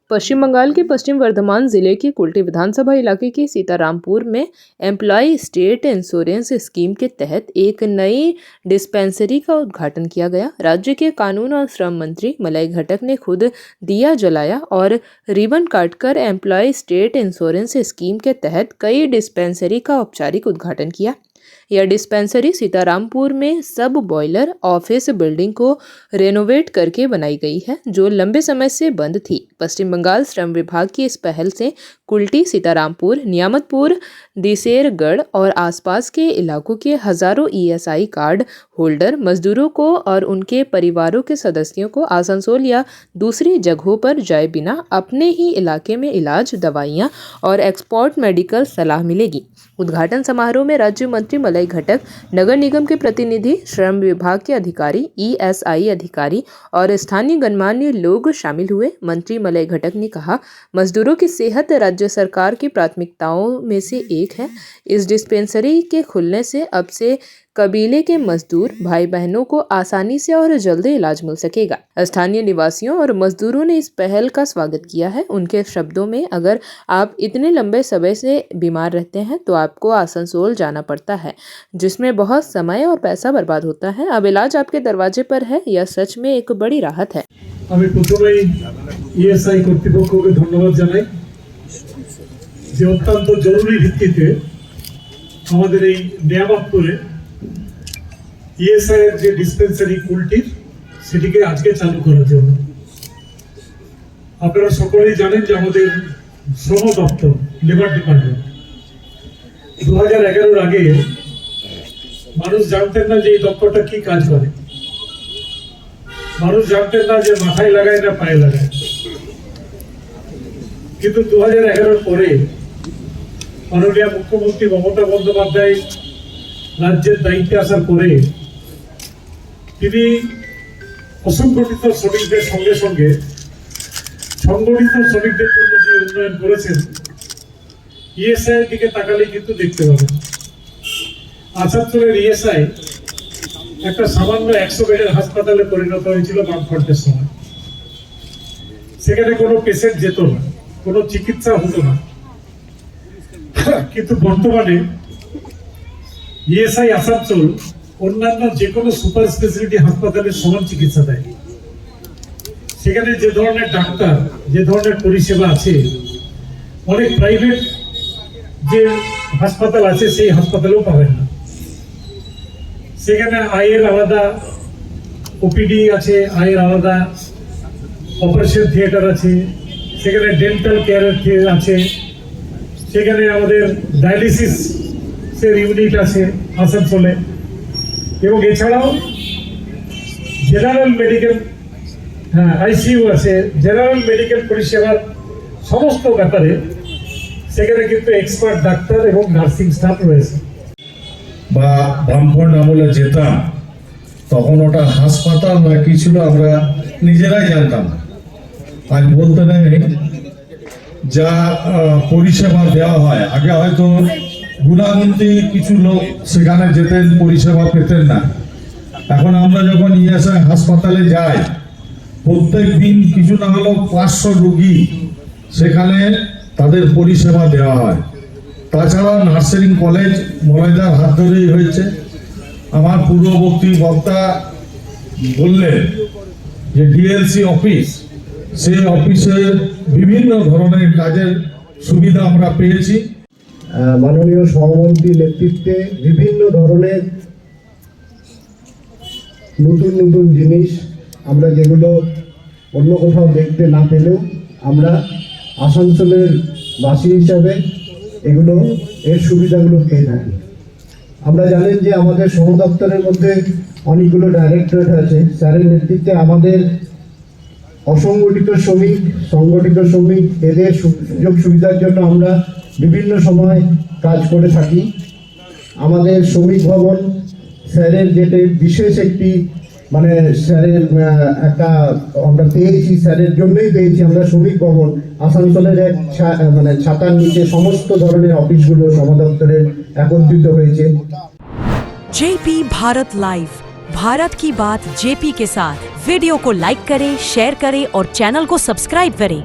पश्चिम बंगाल के पश्चिम वर्धमान जिले के कुल्टी विधानसभा इलाके के सीतारामपुर में एम्प्लॉय स्टेट इंश्योरेंस स्कीम के तहत एक नई डिस्पेंसरी का उद्घाटन किया गया। राज्य के कानून और श्रम मंत्री मलय घटक ने खुद दिया जलाया और रिबन काटकर एम्प्लॉय स्टेट इंश्योरेंस स्कीम के तहत कई डिस्पेंसरी का औपचारिक उद्घाटन किया। यह डिस्पेंसरी सीतारामपुर में सब बॉयलर ऑफिस बिल्डिंग को रेनोवेट करके बनाई गई है, जो लंबे समय से बंद थी। पश्चिम बंगाल श्रम विभाग की इस पहल से कुल्टी, सीतारामपुर, नियामतपुर, दिसेरगढ़ और आसपास के इलाकों के हजारों ESI कार्ड होल्डर मजदूरों को और उनके परिवारों के सदस्यों को आसनसोल या दूसरी जगहों पर जाए बिना अपने ही इलाके में इलाज, दवाइयां और एक्सपोर्ट मेडिकल सलाह मिलेगी। उद्घाटन समारोह में राज्य मंत्री मलय घटक, नगर निगम के प्रतिनिधि, श्रम विभाग के अधिकारी, ESI अधिकारी और स्थानीय गणमान्य लोग शामिल हुए। मंत्री मलय घटक ने कहा, मजदूरों की सेहत राज्य सरकार की प्राथमिकताओं में से एक है। इस डिस्पेंसरी के खुलने से अब से कबीले के मजदूर भाई बहनों को आसानी से और जल्दी इलाज मिल सकेगा। स्थानीय निवासियों और मजदूरों ने इस पहल का स्वागत किया है। उनके शब्दों में, अगर आप इतने लंबे समय से बीमार रहते हैं तो आपको आसनसोल जाना पड़ता है, जिसमें बहुत समय और पैसा बर्बाद होता है। अब इलाज आपके दरवाजे पर है। यह सच में एक बड़ी राहत है। আমি প্রথমেই ESI কর্তৃপক্ষকে ধন্যবাদ জানাই যে অত্যন্ত জরুরি ভিত্তিতে আমাদের এই নিয়ামতপুরে ESI এর যে ডিসপেন্সারি কুলটির সেটিকে আজকে চালু করার জন্য। আপনারা সকলেই জানেন যে আমাদের শ্রম দপ্তর, লেবার ডিপার্টমেন্ট 2011 আগে মানুষ জানতেন না যে এই দপ্তরটা কি কাজ করে। মানুষ জানতেন না যে মাথায় লাগায় না পায়ে লাগায়। কিন্তু 2011 পরে মাননীয় মুখ্যমন্ত্রী মমতা বন্দ্যোপাধ্যায় রাজ্যের দায়িত্বে আসার পরে তিনি অসংগঠিত শ্রমিকদের সঙ্গে সঙ্গে সংগঠিত শ্রমিকদের জন্য যে উন্নয়ন করেছেন, ESI এর দিকে তাকালে কিন্তু দেখতে পাবেন। আসানসোলের ESI একটা সামান্য 100 বেডের হাসপাতালে পরিণত হয়েছিল বামফ্রন্টের সময়। সেখানে কোনো পেশেন্ট যেত না, কোনো চিকিৎসা হতো না। কিন্তু বর্তমানে ESI আসানসোল অন্যান্য যে কোনো সুপার স্পেশালিটি হাসপাতালের সমান চিকিৎসা দেয়। সেখানে যে ধরনের ডাক্তার, যে ধরনের পরিষেবা আছে, অনেক প্রাইভেট যে হাসপাতাল আছে সেই হাসপাতালেও পাবেন না। সেখানে আয়ের আলাদা OPD আছে, আয়ের আলাদা অপারেশন থিয়েটার আছে, সেখানে ডেন্টাল কেয়ার আছে, সেখানে আমাদের ডায়ালিসিস ইউনিট আছে আসানসোলে, এবং এছাড়াও জেনারেল মেডিকেল ICU আছে। জেনারেল মেডিকেল পরিষেবার সমস্ত ব্যাপারে সেখানে কিন্তু এক্সপার্ট ডাক্তার এবং নার্সিং স্টাফ রয়েছে। বা বামফ্রন্ট আমলে যেতাম তখন ওটা হাসপাতাল না কি ছিল আমরা নিজেরাই জানতাম না। আজ বলতে নেই যা পরিষেবা দেওয়া হয়, আগে হয়তো গুণাগুন্তি কিছু লোক সেখানে যেতেন, পরিষেবা পেতেন না। এখন আমরা যখন ESI হাসপাতালে যাই, প্রত্যেক দিন কিছু না হলেও 500 রোগী সেখানে তাদের পরিষেবা দেওয়া হয়। তাছাড়া নার্সিং কলেজ মলয়দার হাত ধরেই হয়েছে। আমার পূর্ববর্তী বক্তা বললেন যে DLC অফিস, সেই অফিসের বিভিন্ন ধরনের কাজের সুবিধা আমরা পেয়েছি। মাননীয় সভাপতির নেতৃত্বে বিভিন্ন ধরনের নতুন নতুন জিনিস আমরা, যেগুলো অন্য কোথাও দেখতে না পেলেও আমরা আসানসোলের বাসী হিসাবে এর সুবিধাগুলো পেয়ে থাকি। আমরা জানেন যে আমাদের শ্রম দপ্তরের মধ্যে অনেকগুলো ডাইরেক্টরেট আছে। স্যারের নেতৃত্বে আমাদের অসংগঠিত শ্রমিক, সংগঠিত শ্রমিক এদের সুযোগ সুবিধার জন্য আমরা বিভিন্ন সময় কাজ করে থাকি। আমাদের শ্রমিক ভবন স্যারের যেটা বিশেষ একটি স্যারের একটা আমরা পেয়েছি, স্যারের জন্যই পেয়েছি আমরা শ্রমিক ভবন। আসানসোলের এক ছাতার নিচে সমস্ত ধরনের অফিসগুলো শ্রম দপ্তরের একত্রিত হয়েছে। JP भारत लाइव, भारत की बात JP के साथ। वीडियो को लाइक करें, शेयर करें और चैनल को सब्सक्राइब करें।